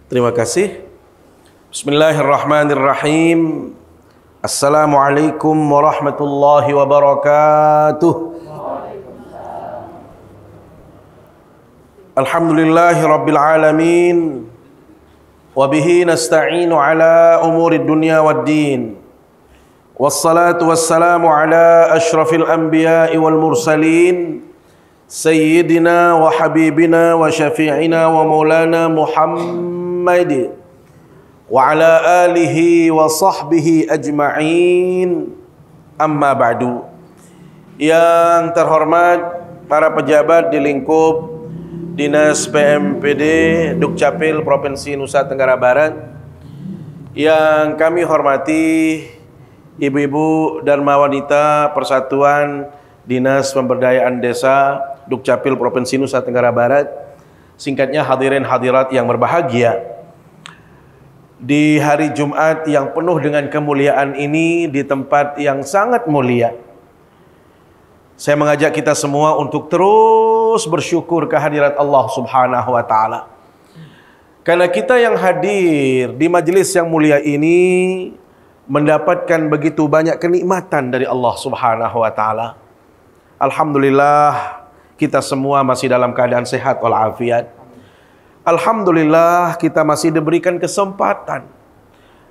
Terima kasih. Bismillahirrahmanirrahim. Assalamualaikum warahmatullahi wabarakatuh. Alhamdulillahi rabbil alamin. Wabihi nasta'inu ala umurid dunya waddin. Wassalatu wassalamu ala ashrafil anbiya'i wal mursalin. Sayyidina wa habibina wa syafi'ina wa maulana Muhammad wa ala alihi wa sahbihi ajma'in. Amma ba'du. Yang terhormat para pejabat di lingkup Dinas PMPD Dukcapil Provinsi Nusa Tenggara Barat, yang kami hormati ibu-ibu dharma wanita Persatuan Dinas Pemberdayaan Desa Dukcapil Provinsi Nusa Tenggara Barat, singkatnya hadirin hadirat yang berbahagia. Di hari Jumat yang penuh dengan kemuliaan ini, di tempat yang sangat mulia, saya mengajak kita semua untuk terus bersyukur kehadirat Allah Subhanahu wa Ta'ala. Karena kita yang hadir di majelis yang mulia ini mendapatkan begitu banyak kenikmatan dari Allah Subhanahu wa Ta'ala. Alhamdulillah, kita semua masih dalam keadaan sehat walafiat. Alhamdulillah, kita masih diberikan kesempatan,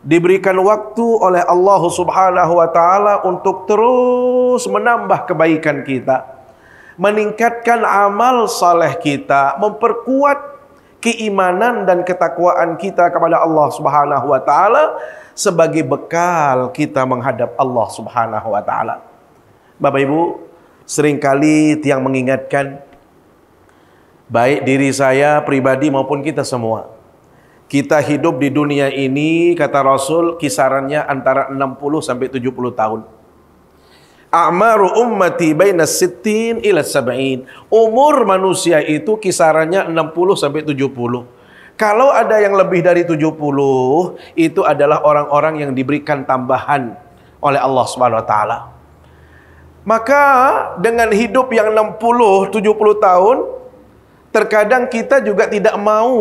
diberikan waktu oleh Allah Subhanahu wa Ta'ala untuk terus menambah kebaikan kita, meningkatkan amal saleh kita, memperkuat keimanan dan ketakwaan kita kepada Allah Subhanahu wa Ta'ala sebagai bekal kita menghadap Allah Subhanahu wa Ta'ala. Bapak Ibu, seringkali tiang mengingatkan, baik diri saya pribadi maupun kita semua, kita hidup di dunia ini, kata Rasul, kisarannya antara 60 sampai 70 tahun. A'maru ummati baina sittin ila sab'in. Umur manusia itu kisarannya 60 sampai 70. Kalau ada yang lebih dari 70, itu adalah orang-orang yang diberikan tambahan oleh Allah Subhanahu wa Ta'ala. Maka dengan hidup yang 60, 70 tahun, terkadang kita juga tidak mau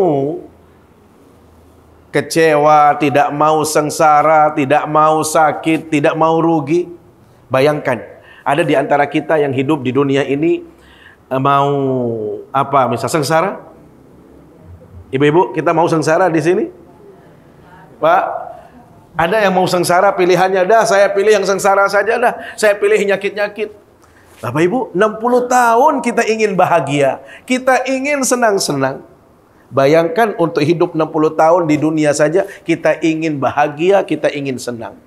kecewa, tidak mau sengsara, tidak mau sakit, tidak mau rugi. Bayangkan, ada di antara kita yang hidup di dunia ini mau apa? Misal sengsara? Ibu-ibu, kita mau sengsara di sini? Pak, ada yang mau sengsara, pilihannya dah, saya pilih yang sengsara saja dah, saya pilih nyakit-nyakit. Bapak Ibu, 60 tahun kita ingin bahagia, kita ingin senang-senang. Bayangkan untuk hidup 60 tahun di dunia saja, kita ingin bahagia, kita ingin senang.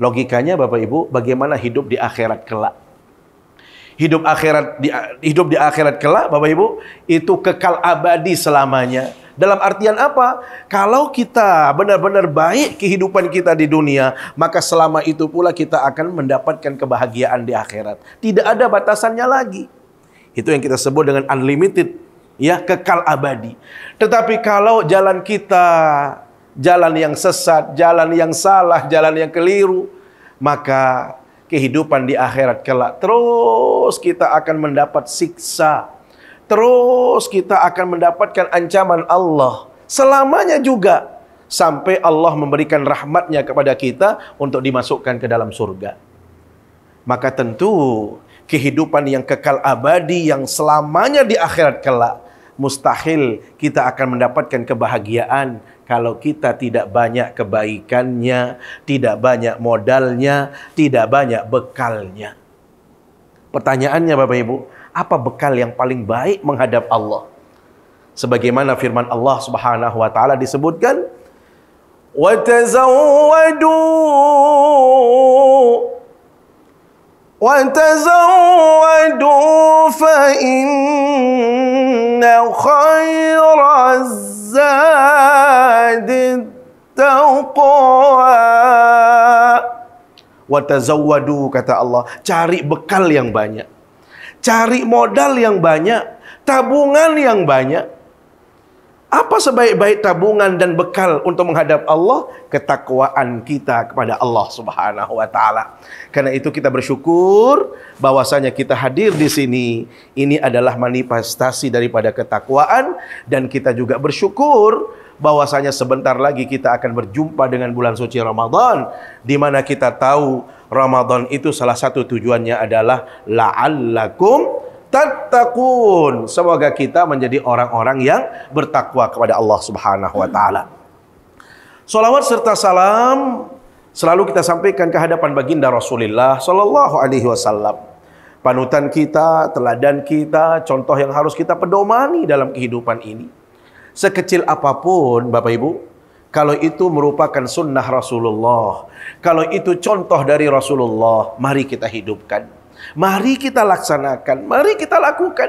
Logikanya Bapak Ibu, bagaimana hidup di akhirat kelak? Hidup di akhirat kelak, Bapak Ibu, itu kekal abadi selamanya. Dalam artian apa? Kalau kita benar-benar baik kehidupan kita di dunia, maka selama itu pula kita akan mendapatkan kebahagiaan di akhirat. Tidak ada batasannya lagi. Itu yang kita sebut dengan unlimited, ya, kekal abadi. Tetapi kalau jalan kita jalan yang sesat, jalan yang salah, jalan yang keliru, maka kehidupan di akhirat kelak terus kita akan mendapat siksa. Terus kita akan mendapatkan ancaman Allah selamanya juga, sampai Allah memberikan rahmatnya kepada kita untuk dimasukkan ke dalam surga. Maka tentu kehidupan yang kekal abadi yang selamanya di akhirat kelak, mustahil kita akan mendapatkan kebahagiaan kalau kita tidak banyak kebaikannya, tidak banyak modalnya, tidak banyak bekalnya. Pertanyaannya Bapak Ibu, apa bekal yang paling baik menghadap Allah? Sebagaimana firman Allah Subhanahu wa Ta'ala disebutkan, "Wa tazawwadu fa inna khairaz zadi taqwa." Wa tazawwadu, kata Allah, cari bekal yang banyak, cari modal yang banyak, tabungan yang banyak. Apa sebaik-baik tabungan dan bekal untuk menghadap Allah? Ketakwaan kita kepada Allah Subhanahu wa taala. Karena itu kita bersyukur bahwasanya kita hadir di sini. Ini adalah manifestasi daripada ketakwaan, dan kita juga bersyukur bahwasanya sebentar lagi kita akan berjumpa dengan bulan suci Ramadan, di mana kita tahu Ramadan itu salah satu tujuannya adalah la'allakum tattaqun. Semoga kita menjadi orang-orang yang bertakwa kepada Allah Subhanahu wa taala. Salawat serta salam selalu kita sampaikan ke hadapan baginda Rasulullah sallallahu alaihi wasallam. Panutan kita, teladan kita, contoh yang harus kita pedomani dalam kehidupan ini. Sekecil apapun Bapak Ibu, kalau itu merupakan sunnah Rasulullah, kalau itu contoh dari Rasulullah, mari kita hidupkan. Mari kita laksanakan, mari kita lakukan.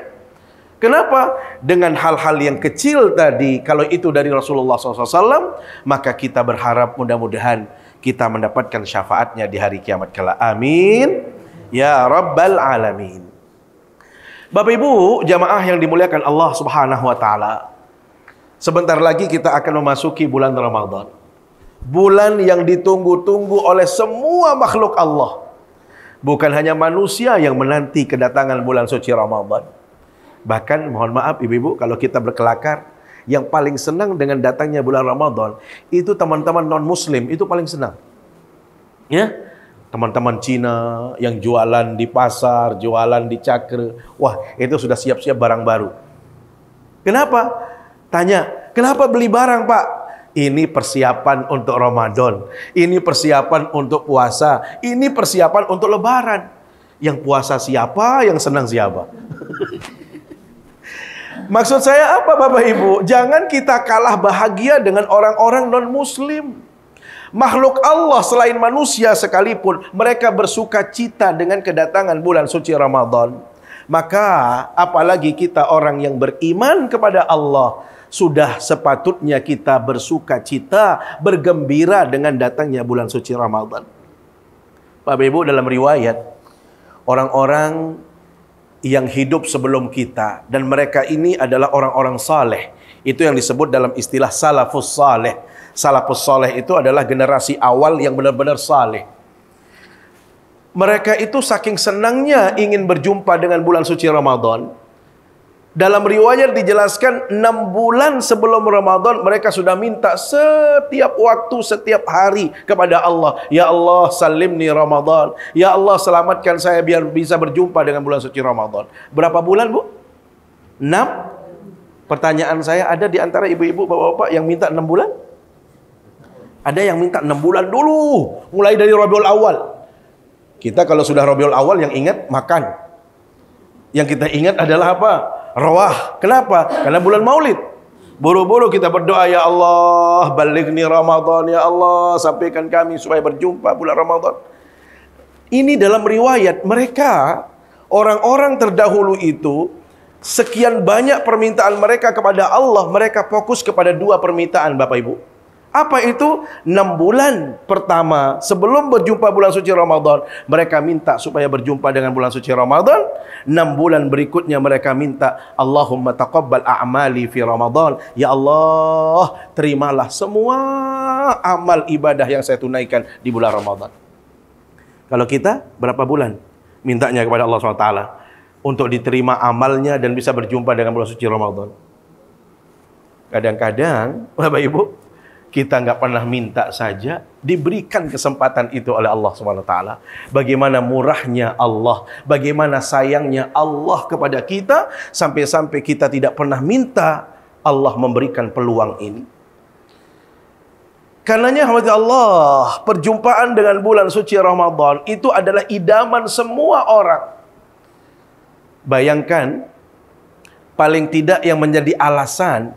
Kenapa? Dengan hal-hal yang kecil tadi, kalau itu dari Rasulullah SAW, maka kita berharap mudah-mudahan kita mendapatkan syafaatnya di hari kiamat kelak. Amin. Ya Rabbal Alamin. Bapak Ibu, jamaah yang dimuliakan Allah Subhanahu wa taala. Sebentar lagi kita akan memasuki bulan Ramadan. Bulan yang ditunggu-tunggu oleh semua makhluk Allah. Bukan hanya manusia yang menanti kedatangan bulan suci Ramadan. Bahkan mohon maaf ibu-ibu, kalau kita berkelakar, yang paling senang dengan datangnya bulan Ramadan itu teman-teman non-muslim, itu paling senang. Ya, teman-teman Cina yang jualan di pasar, jualan di cakra, wah itu sudah siap-siap barang baru. Kenapa? Tanya, kenapa beli barang Pak? Ini persiapan untuk Ramadan, ini persiapan untuk puasa, ini persiapan untuk Lebaran. Yang puasa siapa, yang senang siapa? Maksud saya apa Bapak Ibu? Jangan kita kalah bahagia dengan orang-orang non-muslim. Makhluk Allah selain manusia sekalipun, mereka bersuka cita dengan kedatangan bulan suci Ramadan. Maka apalagi kita orang yang beriman kepada Allah, sudah sepatutnya kita bersuka cita, bergembira dengan datangnya bulan suci Ramadan. Bapak Ibu, dalam riwayat, orang-orang yang hidup sebelum kita, dan mereka ini adalah orang-orang saleh. Itu yang disebut dalam istilah salafus saleh. Salafus saleh itu adalah generasi awal yang benar-benar saleh. Mereka itu saking senangnya ingin berjumpa dengan bulan suci Ramadan. Dalam riwayat dijelaskan 6 bulan sebelum Ramadan mereka sudah minta setiap waktu, setiap hari kepada Allah. Ya Allah, salimni Ramadan. Ya Allah, selamatkan saya biar bisa berjumpa dengan bulan suci Ramadan. Berapa bulan, Bu? 6? Pertanyaan saya, ada di antara ibu-ibu, bapak-bapak yang minta 6 bulan? Ada yang minta 6 bulan dulu, mulai dari Rabiul Awal. Kita kalau sudah Rabiul Awal yang ingat makan. Yang kita ingat adalah apa? Rawah. Kenapa? Karena bulan Maulid. Buru-buru kita berdoa, ya Allah, balighni Ramadan, ya Allah, sampaikan kami supaya berjumpa bulan Ramadan. Ini dalam riwayat mereka, orang-orang terdahulu itu, sekian banyak permintaan mereka kepada Allah, mereka fokus kepada 2 permintaan Bapak Ibu. Apa itu? 6 bulan pertama sebelum berjumpa bulan suci Ramadan, mereka minta supaya berjumpa dengan bulan suci Ramadan. 6 bulan berikutnya mereka minta, Allahumma taqabbal a'mali fi Ramadan. Ya Allah, terimalah semua amal ibadah yang saya tunaikan di bulan Ramadan. Kalau kita berapa bulan mintanya kepada Allah SWT untuk diterima amalnya dan bisa berjumpa dengan bulan suci Ramadan? Kadang-kadang Bapak Ibu, kita nggak pernah minta saja, diberikan kesempatan itu oleh Allah SWT. Bagaimana murahnya Allah, bagaimana sayangnya Allah kepada kita, sampai-sampai kita tidak pernah minta, Allah memberikan peluang ini. Karenanya rahmat Allah, perjumpaan dengan bulan suci Ramadan itu adalah idaman semua orang. Bayangkan, paling tidak yang menjadi alasan,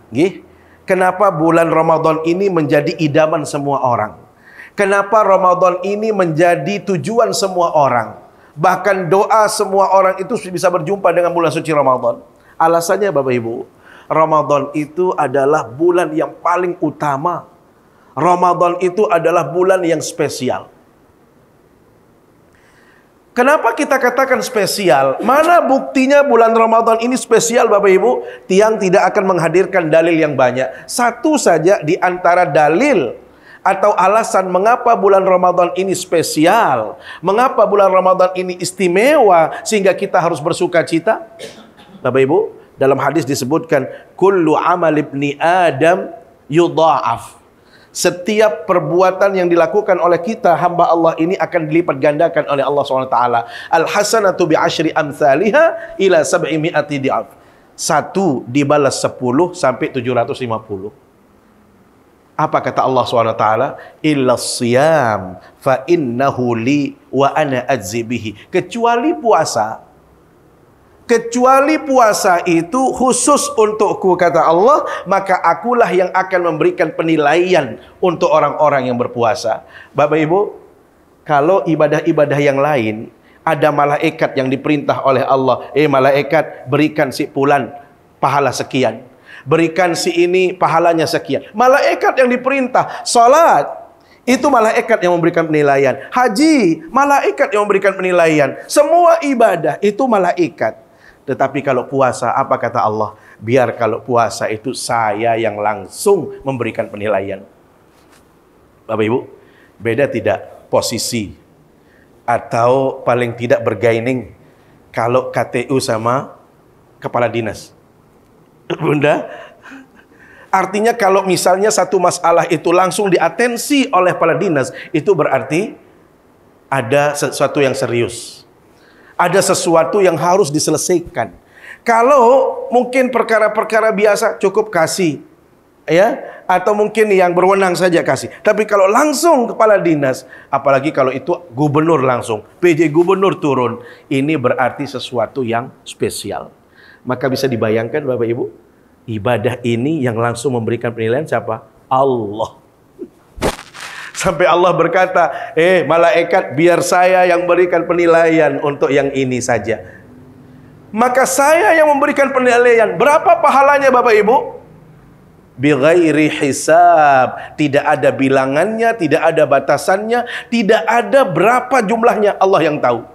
kenapa bulan Ramadan ini menjadi idaman semua orang? Kenapa Ramadan ini menjadi tujuan semua orang? Bahkan doa semua orang itu bisa berjumpa dengan bulan suci Ramadan. Alasannya Bapak Ibu, Ramadan itu adalah bulan yang paling utama. Ramadan itu adalah bulan yang spesial. Kenapa kita katakan spesial? Mana buktinya bulan Ramadan ini spesial Bapak Ibu? Tiang tidak akan menghadirkan dalil yang banyak. Satu saja di antara dalil atau alasan mengapa bulan Ramadan ini spesial, mengapa bulan Ramadan ini istimewa sehingga kita harus bersuka cita. Bapak Ibu, dalam hadis disebutkan kullu amal ibni Adam yudha'af. Setiap perbuatan yang dilakukan oleh kita hamba Allah ini akan dilipat gandakan oleh Allah SWT. Al-hasanatu bi'ashri amthaliha ila sab'i mi'ati di'af. 1 dibalas 10 sampai 750. Apa kata Allah SWT? Illa siyam fa innahu li wa ana ajzi bihi. Kecuali puasa. Kecuali puasa itu khusus untukku, kata Allah, maka akulah yang akan memberikan penilaian untuk orang-orang yang berpuasa. Bapak Ibu, kalau ibadah-ibadah yang lain, ada malaikat yang diperintah oleh Allah, malaikat berikan si fulan pahala sekian, berikan si ini pahalanya sekian. Malaikat yang diperintah. Salat, itu malaikat yang memberikan penilaian. Haji, malaikat yang memberikan penilaian. Semua ibadah itu malaikat. Tetapi kalau puasa, apa kata Allah? Biar kalau puasa itu saya yang langsung memberikan penilaian. Bapak Ibu, beda tidak posisi atau paling tidak bergaining kalau KTU sama kepala dinas? Bunda, artinya kalau misalnya satu masalah itu langsung diatensi oleh kepala dinas, itu berarti ada sesuatu yang serius. Ada sesuatu yang harus diselesaikan. Kalau mungkin perkara-perkara biasa cukup kasih, ya, atau mungkin yang berwenang saja kasih. Tapi kalau langsung kepala dinas, apalagi kalau itu gubernur langsung, PJ gubernur turun, ini berarti sesuatu yang spesial. Maka bisa dibayangkan Bapak Ibu, ibadah ini yang langsung memberikan penilaian siapa? Allah. Sampai Allah berkata, malaikat biar saya yang berikan penilaian untuk yang ini saja. Maka saya yang memberikan penilaian. Berapa pahalanya Bapak Ibu? Bighairi hisab. Tidak ada bilangannya, tidak ada batasannya, tidak ada berapa jumlahnya, Allah yang tahu.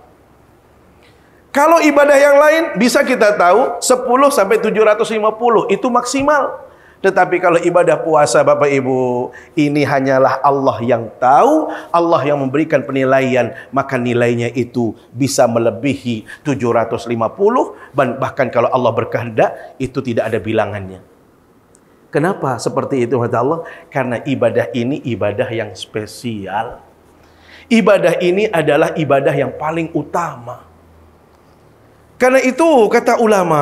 Kalau ibadah yang lain bisa kita tahu 10 sampai 750, itu maksimal. Tetapi kalau ibadah puasa Bapak Ibu, ini hanyalah Allah yang tahu, Allah yang memberikan penilaian, maka nilainya itu bisa melebihi 750, bahkan kalau Allah berkehendak, itu tidak ada bilangannya. Kenapa seperti itu kata Allah? Karena ibadah ini ibadah yang spesial. Ibadah ini adalah ibadah yang paling utama. Karena itu kata ulama,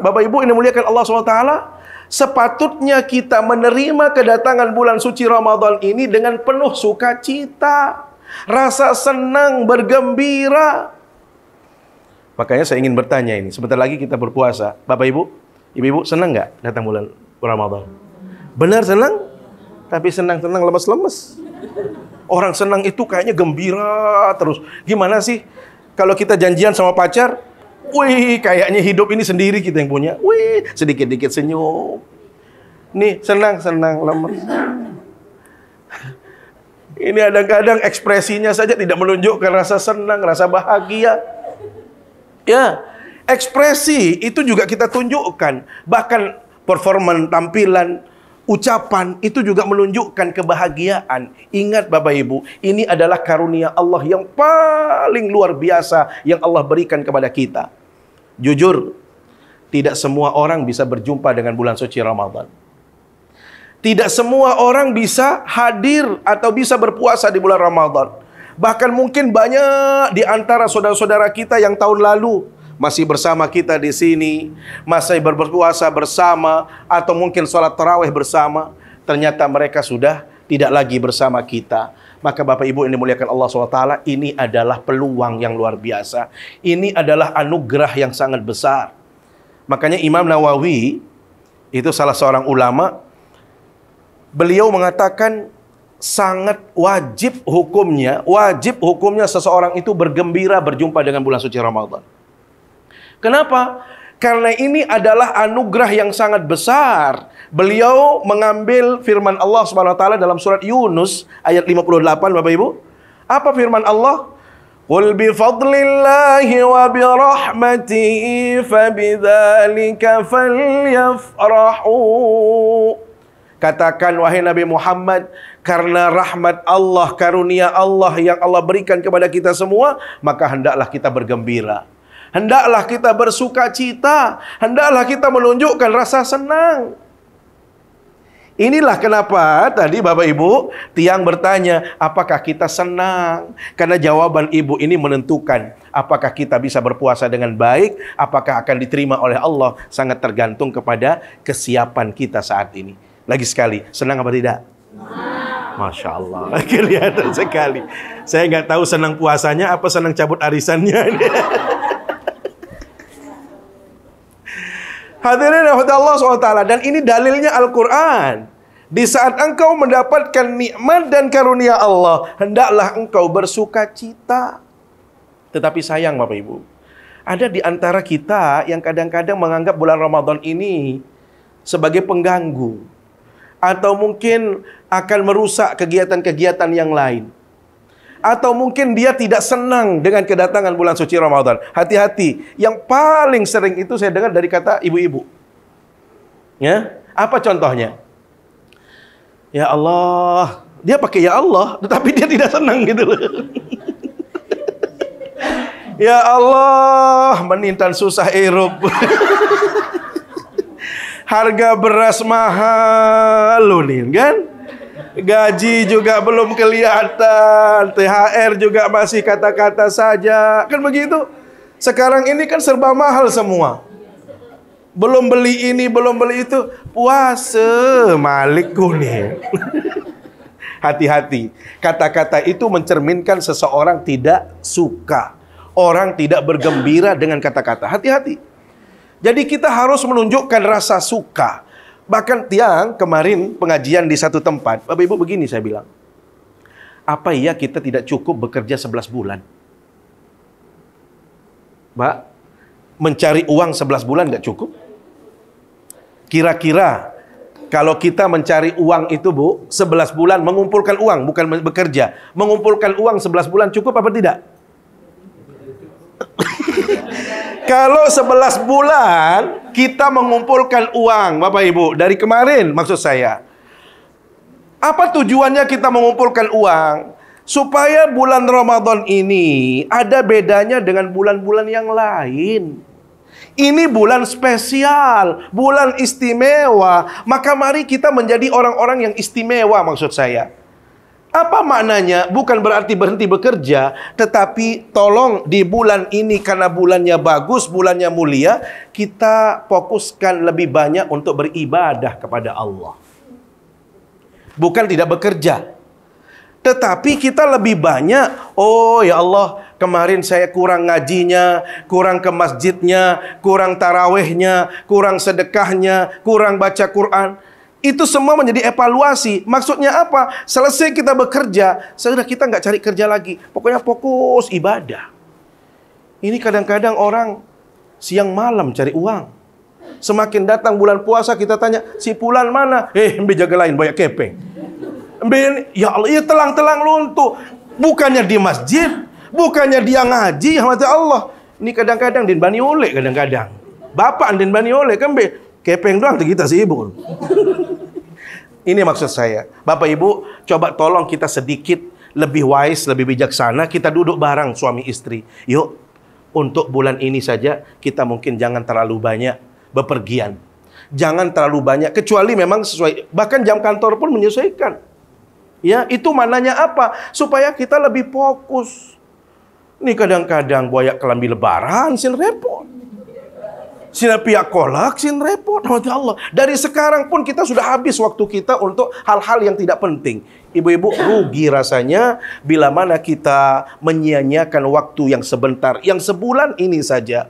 Bapak Ibu ini muliakan Allah SWT, sepatutnya kita menerima kedatangan bulan suci Ramadan ini dengan penuh sukacita, rasa senang, bergembira. Makanya saya ingin bertanya ini, sebentar lagi kita berpuasa. Bapak Ibu, Ibu-ibu senang nggak datang bulan Ramadan? Benar senang? Tapi senang-senang lemes-lemes. Orang senang itu kayaknya gembira terus. Gimana sih kalau kita janjian sama pacar? Wih, kayaknya hidup ini sendiri kita yang punya. Wih, sedikit-dikit senyum. Nih, senang-senang lemes. Ini kadang-kadang ekspresinya saja tidak menunjukkan rasa senang, rasa bahagia. Ya, ekspresi itu juga kita tunjukkan. Bahkan performan, tampilan, ucapan itu juga menunjukkan kebahagiaan. Ingat Bapak Ibu, ini adalah karunia Allah yang paling luar biasa yang Allah berikan kepada kita. Jujur, tidak semua orang bisa berjumpa dengan bulan suci Ramadan. Tidak semua orang bisa hadir atau bisa berpuasa di bulan Ramadan. Bahkan mungkin banyak di antara saudara-saudara kita yang tahun lalu masih bersama kita di sini, masih berpuasa bersama, atau mungkin sholat tarawih bersama, ternyata mereka sudah tidak lagi bersama kita. Maka Bapak Ibu yang dimuliakan Allah SWT, ini adalah peluang yang luar biasa. Ini adalah anugerah yang sangat besar. Makanya Imam Nawawi, itu salah seorang ulama, beliau mengatakan sangat wajib hukumnya seseorang itu bergembira berjumpa dengan bulan suci Ramadan. Kenapa? Karena ini adalah anugerah yang sangat besar. Beliau mengambil firman Allah Subhanahu wa taala dalam surat Yunus ayat 58, Bapak Ibu. Apa firman Allah? Qul bi fadlillahi wa bi rahmatihi fabidzalika falyafrahu. Katakan wahai Nabi Muhammad, karena rahmat Allah, karunia Allah yang Allah berikan kepada kita semua, maka hendaklah kita bergembira. Hendaklah kita bersuka cita. Hendaklah kita menunjukkan rasa senang. Inilah kenapa tadi Bapak Ibu tiang bertanya, apakah kita senang? Karena jawaban ibu ini menentukan apakah kita bisa berpuasa dengan baik, apakah akan diterima oleh Allah, sangat tergantung kepada kesiapan kita saat ini. Lagi sekali, senang apa tidak? Masya Allah, kelihatan sekali. Saya nggak tahu senang puasanya apa senang cabut arisannya. Hadirin Allah SWT, dan ini dalilnya Al-Quran. Di saat engkau mendapatkan nikmat dan karunia Allah, hendaklah engkau bersuka cita. Tetapi sayang Bapak Ibu, ada di antara kita yang kadang-kadang menganggap bulan Ramadan ini sebagai pengganggu, atau mungkin akan merusak kegiatan-kegiatan yang lain. Atau mungkin dia tidak senang dengan kedatangan bulan suci Ramadan. Hati-hati, yang paling sering itu saya dengar dari kata ibu-ibu. Ya, apa contohnya? Ya Allah, dia pakai ya Allah, tetapi dia tidak senang gitu loh. Ya Allah, menintan susah hirup. Harga beras mahal loh nih, kan? Gaji juga belum kelihatan, THR juga masih kata-kata saja, kan begitu? Sekarang ini kan serba mahal semua. Belum beli ini, belum beli itu. Puasa, Malik kuning. Hati-hati. Kata-kata itu mencerminkan seseorang tidak suka. Orang tidak bergembira dengan kata-kata. Hati-hati. Jadi kita harus menunjukkan rasa suka. Bahkan tiang kemarin pengajian di satu tempat. Bapak Ibu begini saya bilang. Apa iya kita tidak cukup bekerja 11 bulan? Mbak, mencari uang 11 bulan nggak cukup? Kira-kira kalau kita mencari uang itu Bu, 11 bulan mengumpulkan uang, bukan bekerja. Mengumpulkan uang 11 bulan cukup apa tidak? Kalau 11 bulan kita mengumpulkan uang, Bapak Ibu, dari kemarin maksud saya. Apa tujuannya kita mengumpulkan uang? Supaya bulan Ramadan ini ada bedanya dengan bulan-bulan yang lain. Ini bulan spesial, bulan istimewa. Maka mari kita menjadi orang-orang yang istimewa maksud saya. Apa maknanya? Bukan berarti berhenti bekerja, tetapi tolong di bulan ini karena bulannya bagus, bulannya mulia, kita fokuskan lebih banyak untuk beribadah kepada Allah. Bukan tidak bekerja, tetapi kita lebih banyak, oh ya Allah, kemarin saya kurang ngajinya, kurang ke masjidnya, kurang tarawehnya, kurang sedekahnya, kurang baca Quran. Itu semua menjadi evaluasi. Maksudnya apa? Selesai kita bekerja, sudah kita nggak cari kerja lagi. Pokoknya fokus ibadah. Ini kadang-kadang orang siang malam cari uang. Semakin datang bulan puasa kita tanya, si Fulan mana? Mbe jaga lain, banyak kepeng. Mbe, ya Allah, ya telang-telang luntuh. Bukannya di masjid, bukannya dia ngaji, rahmat Allah. Ini kadang-kadang din bani oleh kadang-kadang. Bapak din bani oleh kan Mbe. Kepeng doang kita sibuk. Ini maksud saya. Bapak Ibu, coba tolong kita sedikit lebih wise, lebih bijaksana. Kita duduk bareng suami istri. Yuk, untuk bulan ini saja kita mungkin jangan terlalu banyak bepergian. Jangan terlalu banyak, kecuali memang sesuai. Bahkan jam kantor pun menyesuaikan. Ya, itu mananya apa? Supaya kita lebih fokus. Ini kadang-kadang boyak kelambi lebaran, sin repot. Sina pihak kolak, sin repot. Allah. Dari sekarang pun kita sudah habis waktu kita untuk hal-hal yang tidak penting. Ibu-ibu, rugi rasanya bila mana kita menyia-nyiakan waktu yang sebentar, yang sebulan ini saja.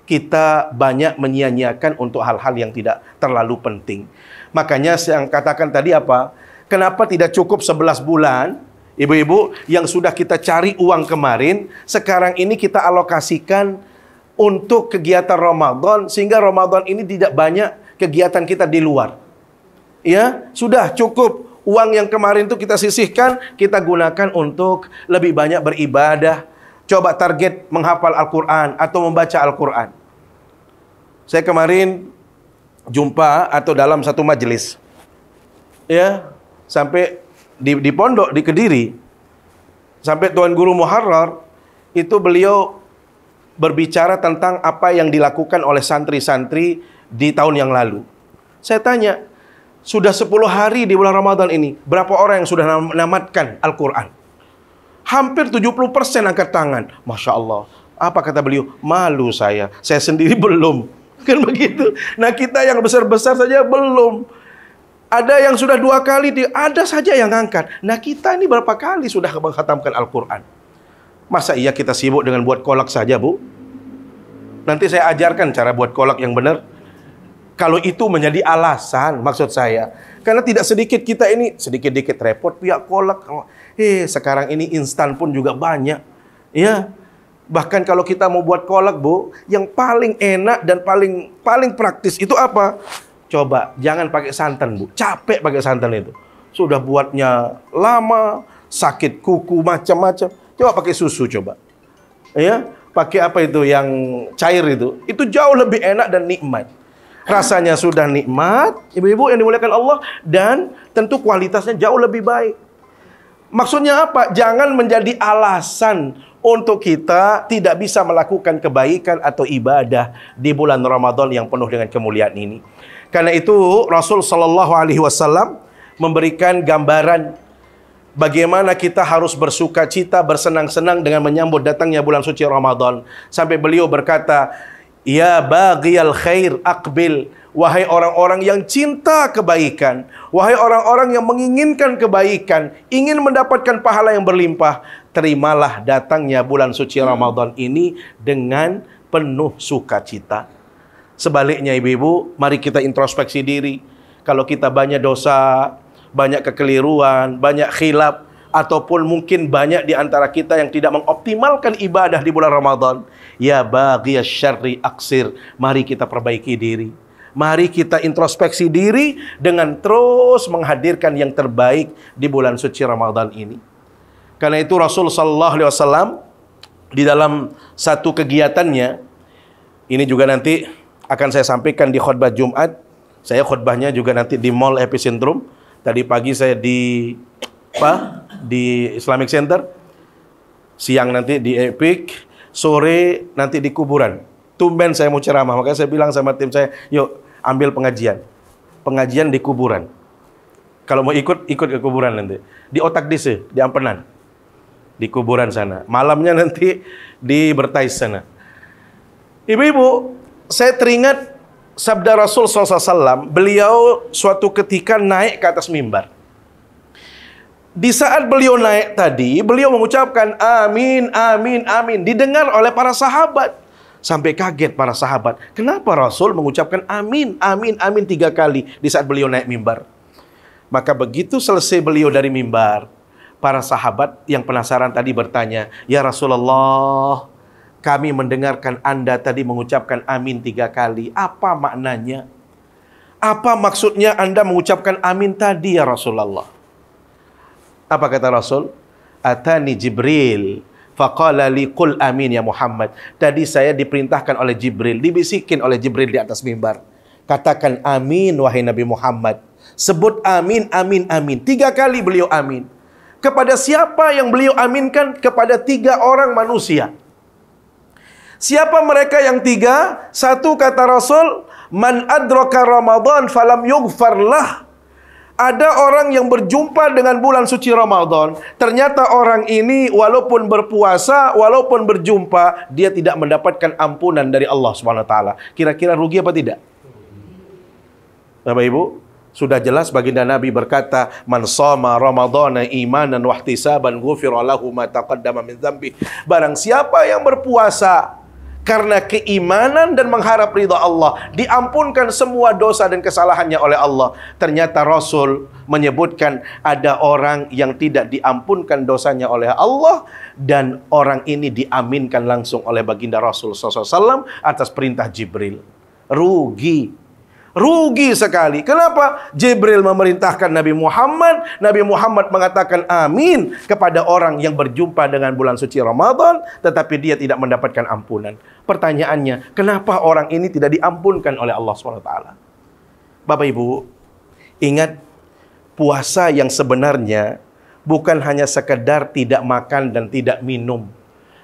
Kita banyak menyia-nyiakan untuk hal-hal yang tidak terlalu penting. Makanya yang katakan tadi apa? Kenapa tidak cukup 11 bulan? Ibu-ibu, yang sudah kita cari uang kemarin, sekarang ini kita alokasikan untuk kegiatan Ramadan, sehingga Ramadan ini tidak banyak kegiatan kita di luar. Ya, sudah cukup uang yang kemarin itu kita sisihkan, kita gunakan untuk lebih banyak beribadah, coba target menghafal Al-Quran atau membaca Al-Quran. Saya kemarin jumpa atau dalam satu majelis, ya, sampai di pondok di Kediri, sampai Tuan Guru Muharrar itu beliau berbicara tentang apa yang dilakukan oleh santri-santri di tahun yang lalu. Saya tanya, sudah 10 hari di bulan Ramadan ini, berapa orang yang sudah menamatkan Al-Quran? Hampir 70% angkat tangan. Masya Allah. Apa kata beliau? Malu saya sendiri belum. Kan begitu. Nah, kita yang besar-besar saja belum. Ada yang sudah 2 kali, ada saja yang angkat. Nah, kita ini berapa kali sudah mengkhatamkan Al-Quran? Masa iya kita sibuk dengan buat kolak saja, Bu? Nanti saya ajarkan cara buat kolak yang benar. Kalau itu menjadi alasan, maksud saya, karena tidak sedikit kita ini, sedikit-dikit repot pihak kolak. Sekarang ini instan pun juga banyak. Ya, bahkan kalau kita mau buat kolak, Bu, yang paling enak dan paling praktis itu apa? Coba, jangan pakai santan, Bu. Capek pakai santan itu. Sudah buatnya lama, sakit kuku, macam-macam. Coba pakai susu, coba. Ya, pakai apa itu yang cair itu. Itu jauh lebih enak dan nikmat. Rasanya sudah nikmat, ibu-ibu yang dimuliakan Allah, dan tentu kualitasnya jauh lebih baik. Maksudnya apa? Jangan menjadi alasan untuk kita tidak bisa melakukan kebaikan atau ibadah di bulan Ramadan yang penuh dengan kemuliaan ini. Karena itu Rasul Shallallahu Alaihi Wasallam memberikan gambaran bagaimana kita harus bersuka cita, bersenang-senang dengan menyambut datangnya bulan suci Ramadan. Sampai beliau berkata, ya baghiyal khair aqbil, wahai orang-orang yang cinta kebaikan, wahai orang-orang yang menginginkan kebaikan, ingin mendapatkan pahala yang berlimpah, terimalah datangnya bulan suci Ramadan ini dengan penuh sukacita. Sebaliknya ibu-ibu, mari kita introspeksi diri. Kalau kita banyak dosa, banyak kekeliruan, banyak khilaf, ataupun mungkin banyak di antara kita yang tidak mengoptimalkan ibadah di bulan Ramadan, ya baghiyasy syarri aksir, mari kita perbaiki diri. Mari kita introspeksi diri dengan terus menghadirkan yang terbaik di bulan suci Ramadan ini. Karena itu Rasul sallallahu alaihi wasallam di dalam satu kegiatannya, ini juga nanti akan saya sampaikan di khutbah Jumat. Saya khutbahnya juga nanti di Mall Epicentrum. Tadi pagi saya di Islamic Center, siang nanti di Epic, sore nanti di kuburan. Tumben saya mau ceramah, makanya saya bilang sama tim saya, yuk ambil pengajian di kuburan. Kalau mau ikut ke kuburan nanti di Otak Dise, di Ampenan, di kuburan sana. Malamnya nanti di Bertais sana. Ibu-ibu, saya teringat sabda Rasul SAW. Beliau suatu ketika naik ke atas mimbar. Di saat beliau naik tadi, beliau mengucapkan amin, amin, amin. Didengar oleh para sahabat. Sampai kaget para sahabat. Kenapa Rasul mengucapkan amin, amin, amin 3 kali di saat beliau naik mimbar? Maka begitu selesai beliau dari mimbar, para sahabat yang penasaran tadi bertanya, ya Rasulullah, kami mendengarkan Anda tadi mengucapkan amin 3 kali. Apa maknanya? Apa maksudnya Anda mengucapkan amin tadi ya Rasulullah? Apa kata Rasul? Atani Jibril faqala li qul amin ya Muhammad. Tadi saya diperintahkan oleh Jibril, dibisikin oleh Jibril di atas mimbar. Katakan amin wahai Nabi Muhammad. Sebut amin, amin, amin. 3 kali beliau amin. Kepada siapa yang beliau aminkan? Kepada 3 orang manusia. Siapa mereka yang 3? Satu kata Rasul, man adraka Ramadan falam yughfar lah. Ada orang yang berjumpa dengan bulan suci Ramadan. Ternyata orang ini walaupun berpuasa, walaupun berjumpa, dia tidak mendapatkan ampunan dari Allah SWT. Kira-kira rugi apa tidak? Bapak Ibu, sudah jelas baginda Nabi berkata, man shoma ramadhana imanan wahtisaban ghufira lahu ma taqaddama min dzambi. Barang siapa yang berpuasa karena keimanan dan mengharap ridha Allah, diampunkan semua dosa dan kesalahannya oleh Allah. Ternyata Rasul menyebutkan ada orang yang tidak diampunkan dosanya oleh Allah, dan orang ini diaminkan langsung oleh baginda Rasul SAW atas perintah Jibril. Rugi. Rugi sekali. Kenapa? Jibril memerintahkan Nabi Muhammad mengatakan amin kepada orang yang berjumpa dengan bulan suci Ramadan, tetapi dia tidak mendapatkan ampunan. Pertanyaannya, kenapa orang ini tidak diampunkan oleh Allah SWT? Bapak Ibu, ingat, puasa yang sebenarnya bukan hanya sekedar tidak makan dan tidak minum,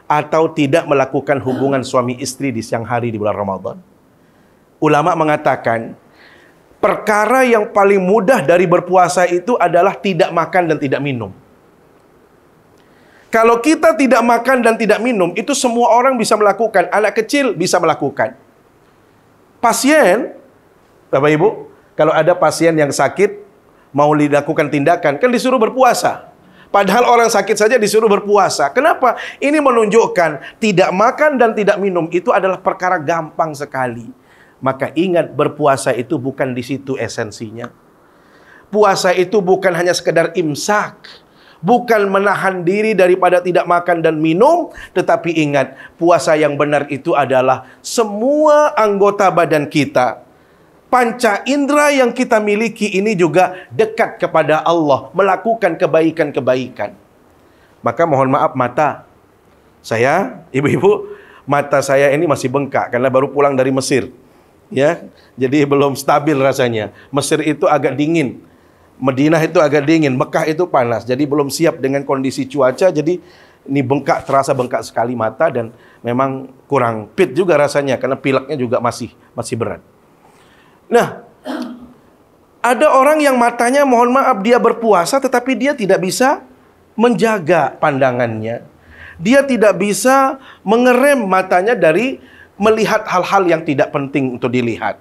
atau tidak melakukan hubungan suami istri di siang hari di bulan Ramadan. Ulama mengatakan, perkara yang paling mudah dari berpuasa itu adalah tidak makan dan tidak minum. Kalau kita tidak makan dan tidak minum, itu semua orang bisa melakukan. Anak kecil bisa melakukan. Pasien, Bapak Ibu, kalau ada pasien yang sakit, mau dilakukan tindakan, kan disuruh berpuasa. Padahal orang sakit saja disuruh berpuasa. Kenapa? Ini menunjukkan tidak makan dan tidak minum itu adalah perkara gampang sekali. Maka ingat, berpuasa itu bukan di situ esensinya. Puasa itu bukan hanya sekedar imsak, bukan menahan diri daripada tidak makan dan minum, tetapi ingat, puasa yang benar itu adalah semua anggota badan kita, panca indera yang kita miliki ini juga dekat kepada Allah, melakukan kebaikan-kebaikan. Maka mohon maaf, mata saya, ibu-ibu, mata saya ini masih bengkak karena baru pulang dari Mesir. Ya, jadi belum stabil rasanya. Mesir itu agak dingin, Madinah itu agak dingin, Mekah itu panas. Jadi belum siap dengan kondisi cuaca. Jadi ini bengkak, terasa bengkak sekali mata, dan memang kurang fit juga rasanya karena pileknya juga masih berat. Nah, ada orang yang matanya, mohon maaf, dia berpuasa tetapi dia tidak bisa menjaga pandangannya. Dia tidak bisa mengerem matanya dari melihat hal-hal yang tidak penting untuk dilihat.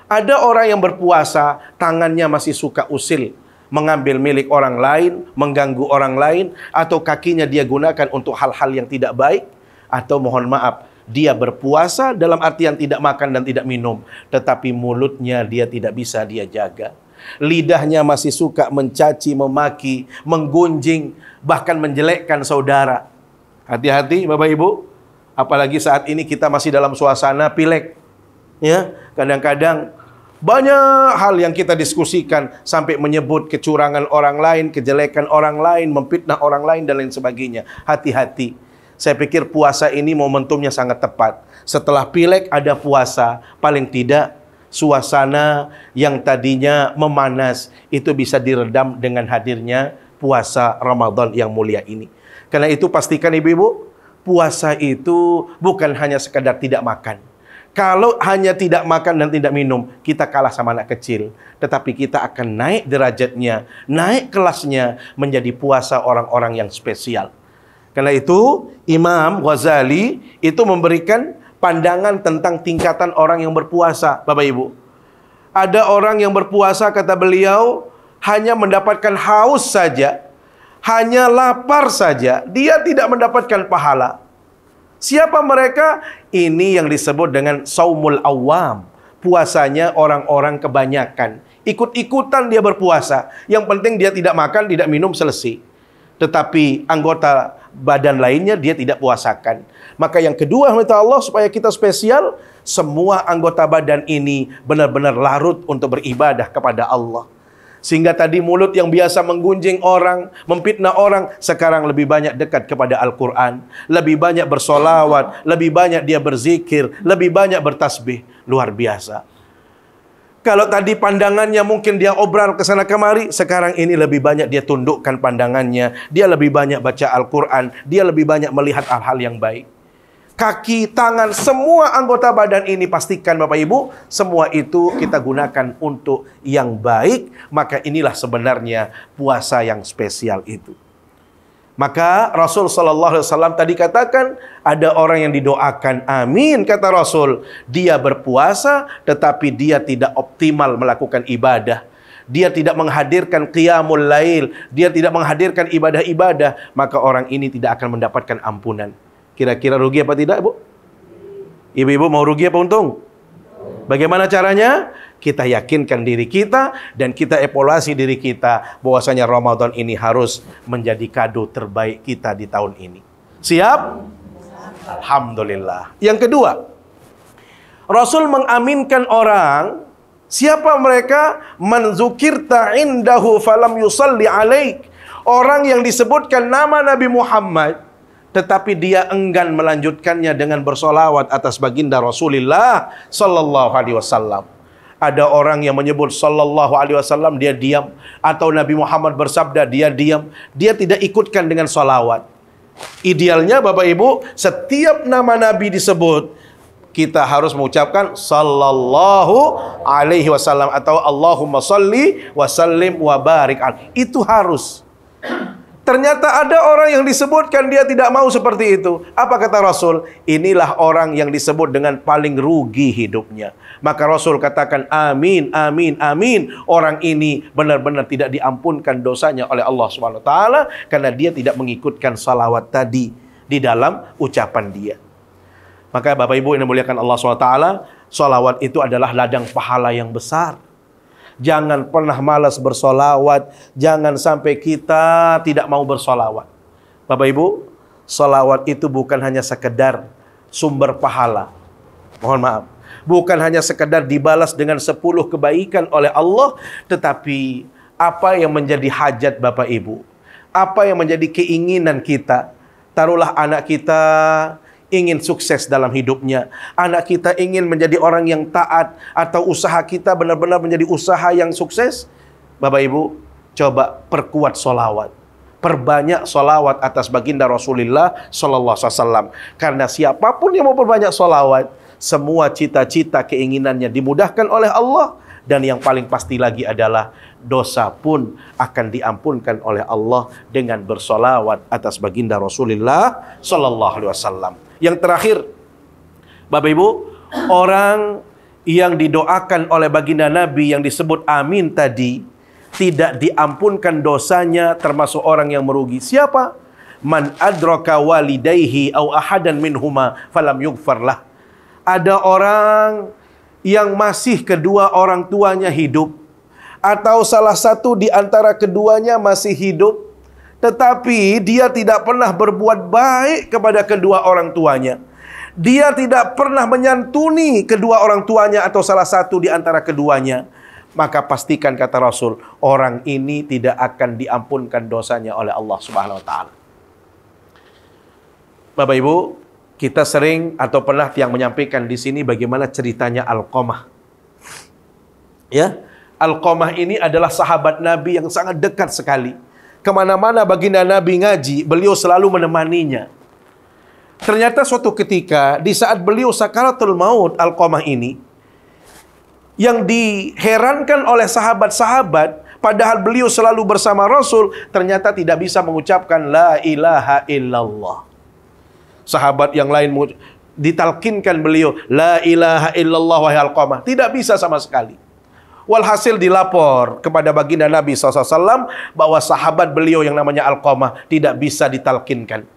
Ada orang yang berpuasa, tangannya masih suka usil, mengambil milik orang lain, mengganggu orang lain, atau kakinya dia gunakan untuk hal-hal yang tidak baik, atau mohon maaf, dia berpuasa dalam artian tidak makan dan tidak minum, tetapi mulutnya dia tidak bisa dia jaga. Lidahnya masih suka mencaci, memaki, menggunjing, bahkan menjelekkan saudara. Hati-hati Bapak Ibu. Apalagi saat ini kita masih dalam suasana pileg. Ya, kadang-kadang banyak hal yang kita diskusikan sampai menyebut kecurangan orang lain, kejelekan orang lain, memfitnah orang lain dan lain sebagainya. Hati-hati. Saya pikir puasa ini momentumnya sangat tepat. Setelah pileg ada puasa, paling tidak suasana yang tadinya memanas itu bisa diredam dengan hadirnya puasa Ramadan yang mulia ini. Karena itu pastikan ibu-ibu, puasa itu bukan hanya sekadar tidak makan. Kalau hanya tidak makan dan tidak minum, kita kalah sama anak kecil. Tetapi kita akan naik derajatnya, naik kelasnya menjadi puasa orang-orang yang spesial. Karena itu, Imam Ghazali itu memberikan pandangan tentang tingkatan orang yang berpuasa, Bapak Ibu. Ada orang yang berpuasa, kata beliau, hanya mendapatkan haus saja, hanya lapar saja, dia tidak mendapatkan pahala. Siapa mereka? Ini yang disebut dengan saumul awam. Puasanya orang-orang kebanyakan. Ikut-ikutan dia berpuasa. Yang penting dia tidak makan, tidak minum, selesai. Tetapi anggota badan lainnya dia tidak puasakan. Maka yang kedua, minta Allah supaya kita spesial, semua anggota badan ini benar-benar larut untuk beribadah kepada Allah. Sehingga tadi mulut yang biasa menggunjing orang, memfitnah orang, sekarang lebih banyak dekat kepada Al-Quran. Lebih banyak bersolawat, lebih banyak dia berzikir, lebih banyak bertasbih. Luar biasa. Kalau tadi pandangannya mungkin dia obral ke sana kemari, sekarang ini lebih banyak dia tundukkan pandangannya. Dia lebih banyak baca Al-Quran, dia lebih banyak melihat hal-hal yang baik. Kaki, tangan, semua anggota badan ini pastikan Bapak Ibu, semua itu kita gunakan untuk yang baik. Maka inilah sebenarnya puasa yang spesial itu. Maka Rasul SAW tadi katakan, ada orang yang didoakan amin, kata Rasul. Dia berpuasa tetapi dia tidak optimal melakukan ibadah. Dia tidak menghadirkan qiyamul lail, dia tidak menghadirkan ibadah-ibadah, maka orang ini tidak akan mendapatkan ampunan. Kira-kira rugi apa tidak, Bu? Ibu-ibu mau rugi apa untung? Bagaimana caranya? Kita yakinkan diri kita dan kita evaluasi diri kita bahwasanya Ramadan ini harus menjadi kado terbaik kita di tahun ini. Siap? Alhamdulillah. Yang kedua, Rasul mengaminkan orang Siapa mereka? Man dzukirta indahu falam yusalli alaik. Orang yang disebutkan nama Nabi Muhammad, tetapi dia enggan melanjutkannya dengan bersolawat atas baginda Rasulullah sallallahu alaihi wasallam. Ada orang yang menyebut sallallahu alaihi wasallam, dia diam. Atau Nabi Muhammad bersabda, dia diam. Dia tidak ikutkan dengan solawat. Idealnya Bapak Ibu, setiap nama Nabi disebut, kita harus mengucapkan sallallahu alaihi wasallam atau Allahumma salli wa sallim wa barik. Itu harus. Ternyata ada orang yang disebutkan dia tidak mau seperti itu. Apa kata Rasul? Inilah orang yang disebut dengan paling rugi hidupnya. Maka Rasul katakan amin, amin, amin. Orang ini benar-benar tidak diampunkan dosanya oleh Allah Subhanahu wa taala karena dia tidak mengikutkan salawat tadi di dalam ucapan dia. Maka Bapak Ibu yang dimuliakan Allah SWT, salawat itu adalah ladang pahala yang besar. Jangan pernah malas bersolawat. Jangan sampai kita tidak mau bersolawat. Bapak Ibu, salawat itu bukan hanya sekedar sumber pahala. Mohon maaf. Bukan hanya sekedar dibalas dengan 10 kebaikan oleh Allah. Tetapi apa yang menjadi hajat Bapak Ibu? Apa yang menjadi keinginan kita? Taruhlah anak kita ingin sukses dalam hidupnya. Anak kita ingin menjadi orang yang taat. Atau usaha kita benar-benar menjadi usaha yang sukses. Bapak Ibu, coba perkuat solawat. Perbanyak solawat atas baginda Rasulullah sallallahu alaihi wasallam. Karena siapapun yang mau perbanyak solawat, semua cita-cita keinginannya dimudahkan oleh Allah. Dan yang paling pasti lagi adalah dosa pun akan diampunkan oleh Allah dengan bersolawat atas baginda Rasulullah sallallahu alaihi wasallam. Yang terakhir, Bapak Ibu, orang yang didoakan oleh baginda Nabi yang disebut amin tadi, tidak diampunkan dosanya, termasuk orang yang merugi. Siapa? Man adraka walidayhi aw ahadan minhuma falam yughfar lah. Ada orang yang masih kedua orang tuanya hidup, atau salah satu di antara keduanya masih hidup, tetapi dia tidak pernah berbuat baik kepada kedua orang tuanya. Dia tidak pernah menyantuni kedua orang tuanya atau salah satu di antara keduanya. Maka pastikan, kata Rasul, orang ini tidak akan diampunkan dosanya oleh Allah Subhanahu wa taala. Bapak Ibu, kita sering atau pernah yang menyampaikan di sini bagaimana ceritanya Alqamah. Ya, Alqamah ini adalah sahabat Nabi yang sangat dekat sekali. Kemana-mana baginda Nabi ngaji, beliau selalu menemaninya. Ternyata suatu ketika, di saat beliau sakaratul maut, Alqamah ini, yang diherankan oleh sahabat-sahabat, padahal beliau selalu bersama Rasul, ternyata tidak bisa mengucapkan la ilaha illallah. Sahabat yang lain ditalkinkan beliau, la ilaha illallah wahai Alqamah. Tidak bisa sama sekali. Walhasil dilapor kepada baginda Nabi SAW bahwa sahabat beliau yang namanya Alqamah tidak bisa ditalkinkan.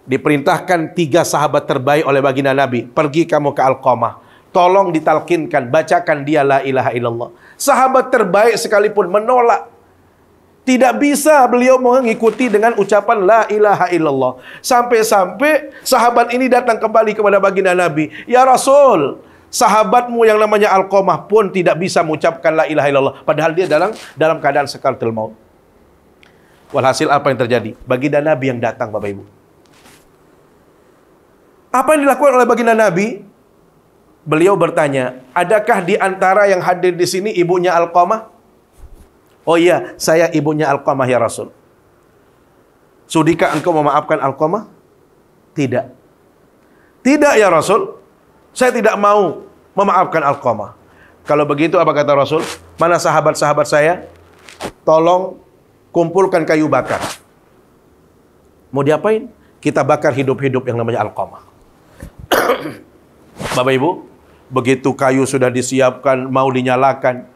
Diperintahkan 3 sahabat terbaik oleh baginda Nabi, pergi kamu ke Alqamah, tolong ditalkinkan, bacakan dia la ilaha illallah. Sahabat terbaik sekalipun menolak. Tidak bisa beliau mengikuti dengan ucapan la ilaha illallah. Sampai-sampai sahabat ini datang kembali kepada baginda Nabi, ya Rasul, sahabatmu yang namanya Alqamah pun tidak bisa mengucapkan la ilaha illallah, padahal dia dalam keadaan sakaratul maut. Walhasil apa yang terjadi? Baginda Nabi yang datang, Bapak Ibu. Apa yang dilakukan oleh baginda Nabi? Beliau bertanya, adakah di antara yang hadir di sini ibunya Alqamah? Oh iya, saya ibunya Alqamah ya Rasul. Sudikah engkau memaafkan Alqamah? Tidak. Tidak ya Rasul, saya tidak mau memaafkan Alqamah. Kalau begitu apa kata Rasul? Mana sahabat-sahabat saya? Tolong kumpulkan kayu bakar. Mau diapain? Kita bakar hidup-hidup yang namanya Alqamah. Bapak Ibu, begitu kayu sudah disiapkan, mau dinyalakan,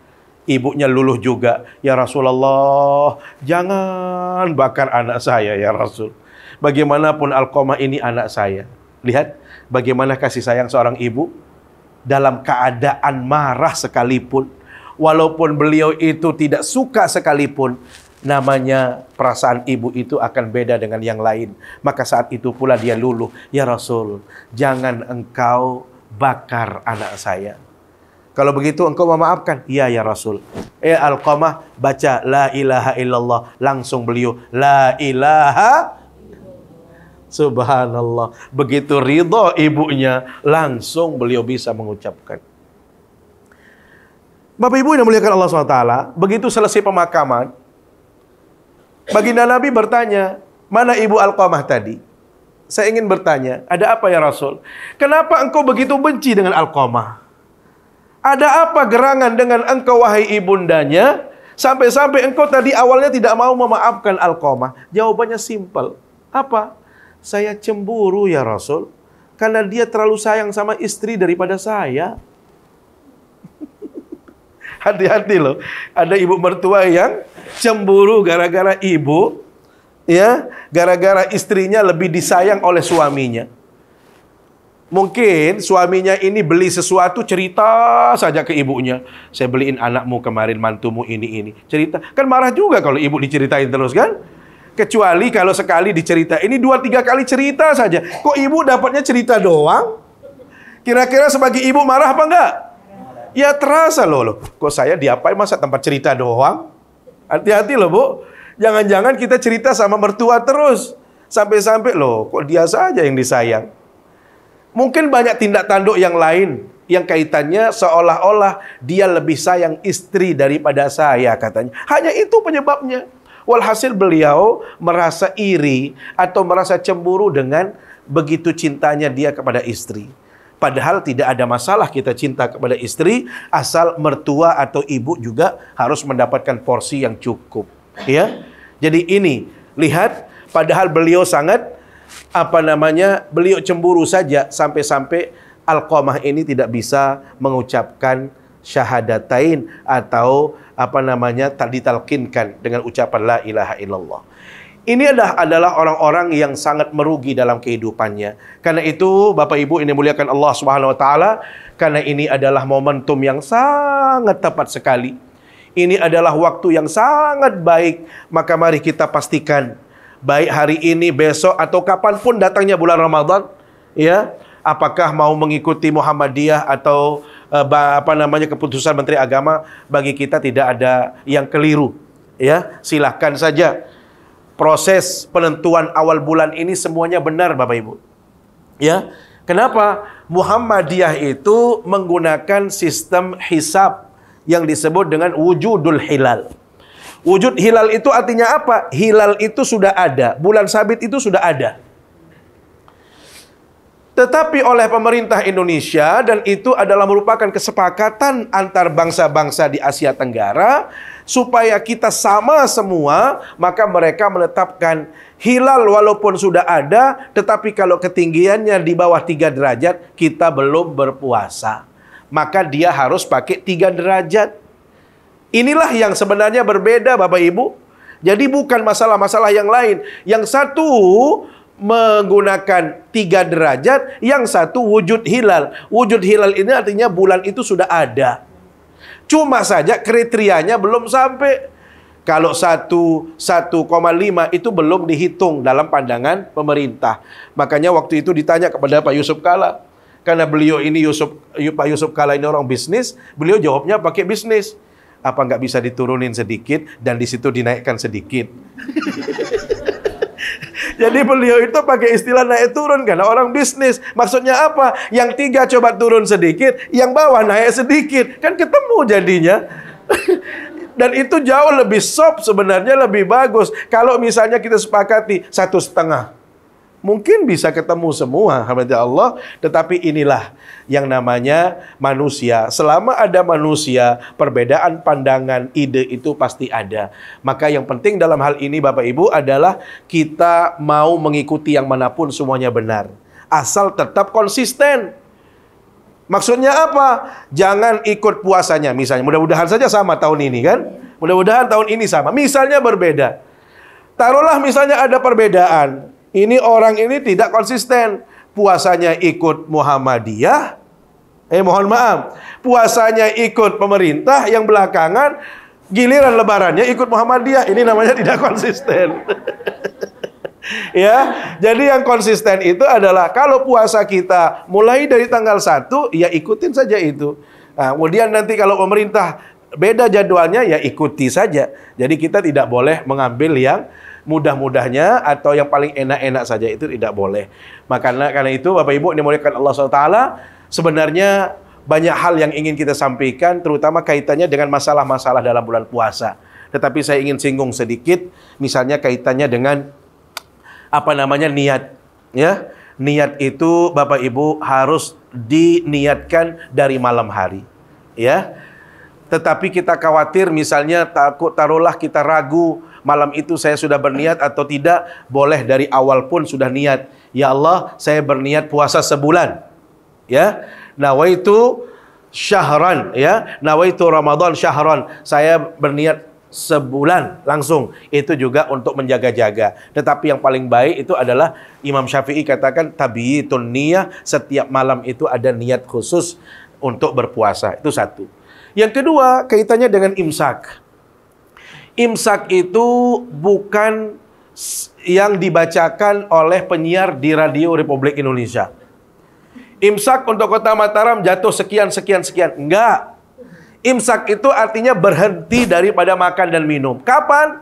ibunya luluh juga. Ya Rasulullah, jangan bakar anak saya ya Rasul. Bagaimanapun Alqamah ini anak saya. Lihat bagaimana kasih sayang seorang ibu. Dalam keadaan marah sekalipun, walaupun beliau itu tidak suka sekalipun, namanya perasaan ibu itu akan beda dengan yang lain. Maka saat itu pula dia luluh, ya Rasul, jangan engkau bakar anak saya. Kalau begitu engkau memaafkan? Iya ya Rasul. Alqamah baca la ilaha illallah. Langsung beliau la ilaha. Subhanallah. Begitu ridha ibunya, langsung beliau bisa mengucapkan. Bapak Ibu yang dimuliakan Allah SWT, begitu selesai pemakaman, baginda Nabi bertanya, mana ibu Alqamah tadi? Saya ingin bertanya, ada apa ya Rasul? Kenapa engkau begitu benci dengan Alqamah? Ada apa gerangan dengan engkau wahai ibundanya? Sampai-sampai engkau tadi awalnya tidak mau memaafkan Alqamah. Jawabannya simpel. Apa? Saya cemburu ya Rasul. Karena dia terlalu sayang sama istri daripada saya. Hati-hati loh. Ada ibu mertua yang cemburu gara-gara ibu. Ya, gara-gara istrinya lebih disayang oleh suaminya. Mungkin suaminya ini beli sesuatu, cerita saja ke ibunya. Saya beliin anakmu kemarin, mantumu ini. Cerita. Kan marah juga kalau ibu diceritain terus kan? Kecuali kalau sekali dicerita. Ini 2-3 kali cerita saja. Kok ibu dapatnya cerita doang? Kira-kira sebagai ibu marah apa enggak? Ya terasa loh. Kok saya diapain masa tempat cerita doang? Hati-hati loh Bu. Jangan-jangan kita cerita sama mertua terus. Sampai-sampai loh, kok dia saja yang disayang. Mungkin banyak tindak tanduk yang lain yang kaitannya seolah-olah dia lebih sayang istri daripada saya katanya. Hanya itu penyebabnya. Walhasil beliau merasa iri atau merasa cemburu dengan begitu cintanya dia kepada istri. Padahal tidak ada masalah kita cinta kepada istri asal mertua atau ibu juga harus mendapatkan porsi yang cukup. Ya. Jadi ini, lihat padahal beliau sangat beliau cemburu saja sampai-sampai Alqamah ini tidak bisa mengucapkan syahadatain atau tak ditalkinkan dengan ucapan la ilaha illallah. Ini adalah orang-orang yang sangat merugi dalam kehidupannya. Karena itu Bapak Ibu ini muliakan Allah Subhanahu wa taala, karena ini adalah momentum yang sangat tepat sekali. Ini adalah waktu yang sangat baik, maka mari kita pastikan baik hari ini, besok, atau kapanpun datangnya bulan Ramadan, ya, apakah mau mengikuti Muhammadiyah atau keputusan Menteri Agama, bagi kita tidak ada yang keliru, ya. Silahkan saja. Proses penentuan awal bulan ini semuanya benar, Bapak Ibu. Ya, kenapa? Muhammadiyah itu menggunakan sistem hisab yang disebut dengan wujudul hilal. Wujud hilal itu artinya apa? Hilal itu sudah ada, bulan sabit itu sudah ada. Tetapi oleh pemerintah Indonesia, dan itu adalah merupakan kesepakatan antar bangsa-bangsa di Asia Tenggara, supaya kita sama semua, maka mereka menetapkan hilal walaupun sudah ada, tetapi kalau ketinggiannya di bawah 3 derajat, kita belum berpuasa. Maka dia harus pakai 3 derajat. Inilah yang sebenarnya berbeda Bapak Ibu. Jadi bukan masalah-masalah yang lain. Yang satu menggunakan 3 derajat, yang satu wujud hilal. Wujud hilal ini artinya bulan itu sudah ada. Cuma saja kriterianya belum sampai. Kalau 1,5 itu belum dihitung dalam pandangan pemerintah. Makanya waktu itu ditanya kepada Pak Yusuf Kalla. Karena beliau ini Pak Yusuf Kalla ini orang bisnis, beliau jawabnya pakai bisnis. Apa nggak bisa diturunin sedikit dan di situ dinaikkan sedikit? Jadi beliau itu pakai istilah naik turun karena orang bisnis. Maksudnya apa? Yang 3 coba turun sedikit, yang bawah naik sedikit. Kan ketemu jadinya. Dan itu jauh lebih soft sebenarnya, lebih bagus. Kalau misalnya kita sepakati 1,5. Mungkin bisa ketemu semua, alhamdulillah Allah. Tetapi inilah yang namanya manusia. Selama ada manusia, perbedaan pandangan, ide itu pasti ada. Maka yang penting dalam hal ini Bapak Ibu adalah kita mau mengikuti yang manapun semuanya benar. Asal tetap konsisten. Maksudnya apa? Jangan ikut puasanya. Misalnya, mudah-mudahan saja sama tahun ini kan? Mudah-mudahan tahun ini sama. Misalnya berbeda. Taruhlah misalnya ada perbedaan. Ini orang ini tidak konsisten. Puasanya ikut Muhammadiyah. Mohon maaf. Puasanya ikut pemerintah yang belakangan. Giliran lebarannya ikut Muhammadiyah. Ini namanya tidak konsisten. Ya, jadi yang konsisten itu adalah kalau puasa kita mulai dari tanggal 1, ya ikutin saja itu. Nah, kemudian nanti kalau pemerintah beda jadwalnya, ya ikuti saja. Jadi kita tidak boleh mengambil yang mudah-mudahnya atau yang paling enak-enak saja, itu tidak boleh. Makanya karena itu Bapak Ibu dimuliakan Allah SWT, sebenarnya banyak hal yang ingin kita sampaikan, terutama kaitannya dengan masalah-masalah dalam bulan puasa. Tetapi saya ingin singgung sedikit, misalnya kaitannya dengan niat. Ya, niat itu Bapak Ibu harus diniatkan dari malam hari. Ya, tetapi kita khawatir misalnya taruhlah kita ragu malam itu saya sudah berniat atau tidak, boleh dari awal pun sudah niat. Ya Allah, saya berniat puasa sebulan. Ya, nawaitu syahran, ya, nawaitu Ramadan syahran. Saya berniat sebulan langsung. Itu juga untuk menjaga-jaga. Tetapi yang paling baik itu adalah Imam Syafi'i katakan tabiitun niyah, setiap malam itu ada niat khusus untuk berpuasa. Itu satu. Yang kedua, kaitannya dengan imsak. Imsak itu bukan yang dibacakan oleh penyiar di Radio Republik Indonesia. Imsak untuk Kota Mataram jatuh sekian. Enggak. Imsak itu artinya berhenti daripada makan dan minum. Kapan?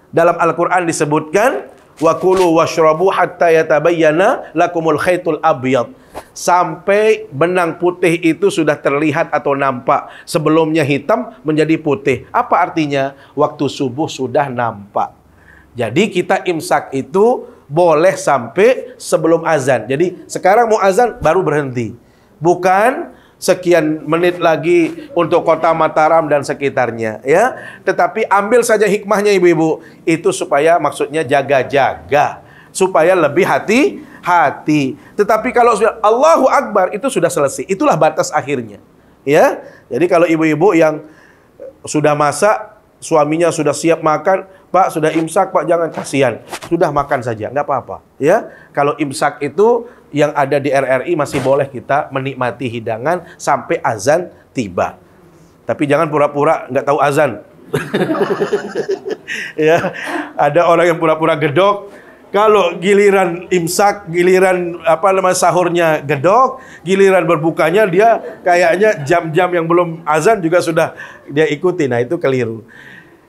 Dalam Al-Quran disebutkan, wa kulu washrabu hatta yatabayyana lakumul khaytul abyad. Sampai benang putih itu sudah terlihat atau nampak. Sebelumnya hitam menjadi putih. Apa artinya? Waktu subuh sudah nampak. Jadi kita imsak itu boleh sampai sebelum azan. Jadi sekarang mau azan baru berhenti. Bukan sekian menit lagi untuk Kota Mataram dan sekitarnya, ya. Tetapi ambil saja hikmahnya ibu-ibu. Itu supaya maksudnya jaga-jaga, supaya lebih hati-hati. Tetapi kalau sudah Allahu Akbar itu sudah selesai. Itulah batas akhirnya, ya. Jadi kalau ibu-ibu yang sudah masak, suaminya sudah siap makan, Pak sudah imsak Pak, jangan, kasihan, sudah makan saja, nggak apa-apa, ya. Kalau imsak itu yang ada di RRI masih boleh kita menikmati hidangan sampai azan tiba. Tapi jangan pura-pura nggak tahu azan. Ya, ada orang yang pura-pura gedok. Kalau giliran imsak, giliran sahurnya gedok, giliran berbukanya dia kayaknya jam-jam yang belum azan juga sudah dia ikuti. Nah, itu keliru.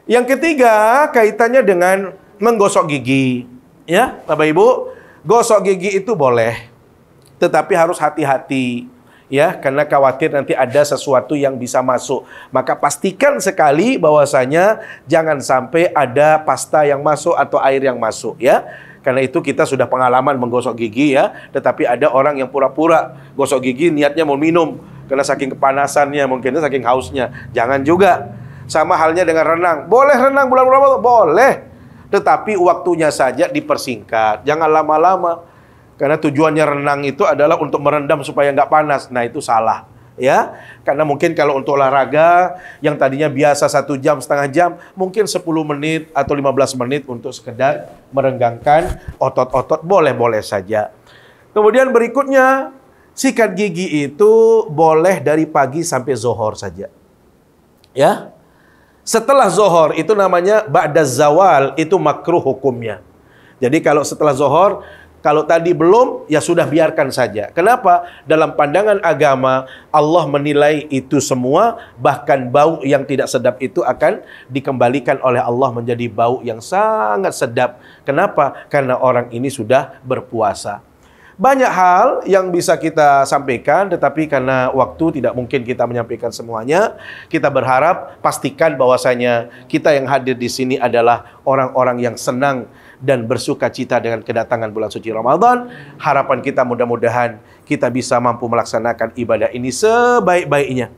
Yang ketiga, kaitannya dengan menggosok gigi. Ya, Bapak Ibu, gosok gigi itu boleh. Tetapi harus hati-hati, ya, karena khawatir nanti ada sesuatu yang bisa masuk. Maka pastikan sekali bahwasanya jangan sampai ada pasta yang masuk atau air yang masuk, ya. Karena itu kita sudah pengalaman menggosok gigi, ya. Tetapi ada orang yang pura-pura gosok gigi niatnya mau minum karena saking kepanasannya, mungkin saking hausnya. Jangan juga. Sama halnya dengan renang. Boleh renang bulan Ramadan, boleh. Tetapi waktunya saja dipersingkat. Jangan lama-lama. Karena tujuannya renang itu adalah untuk merendam supaya nggak panas. Nah, itu salah, ya. Karena mungkin kalau untuk olahraga yang tadinya biasa 1 jam, setengah jam, mungkin 10 menit atau 15 menit untuk sekedar merenggangkan otot-otot, boleh-boleh saja. Kemudian berikutnya, sikat gigi itu boleh dari pagi sampai zuhur saja, ya. Setelah zuhur itu namanya ba'da zawal, itu makruh hukumnya. Jadi kalau setelah zuhur, kalau tadi belum, ya sudah biarkan saja. Kenapa? Dalam pandangan agama, Allah menilai itu semua, bahkan bau yang tidak sedap itu akan dikembalikan oleh Allah menjadi bau yang sangat sedap. Kenapa? Karena orang ini sudah berpuasa. Banyak hal yang bisa kita sampaikan, tetapi karena waktu tidak mungkin kita menyampaikan semuanya. Kita berharap pastikan bahwasanya kita yang hadir di sini adalah orang-orang yang senang dan bersuka cita dengan kedatangan bulan suci Ramadan. Harapan kita mudah-mudahan kita bisa mampu melaksanakan ibadah ini sebaik-baiknya.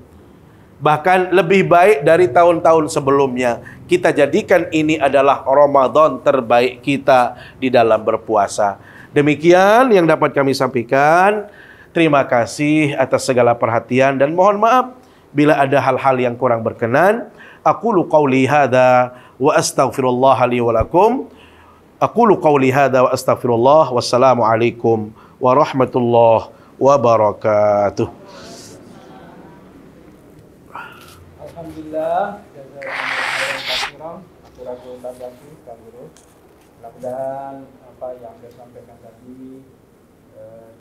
Bahkan lebih baik dari tahun-tahun sebelumnya. Kita jadikan ini adalah Ramadan terbaik kita di dalam berpuasa. Demikian yang dapat kami sampaikan. Terima kasih atas segala perhatian dan mohon maaf bila ada hal-hal yang kurang berkenan. Aqulu qawli hadza wa astaghfirullah li wa lakum. Aqulu qawli hadza wa astaghfirullah. Wassalamu alaikum warahmatullahi wabarakatuh. Alhamdulillah, mudah-mudahan apa yang disampaikan tadi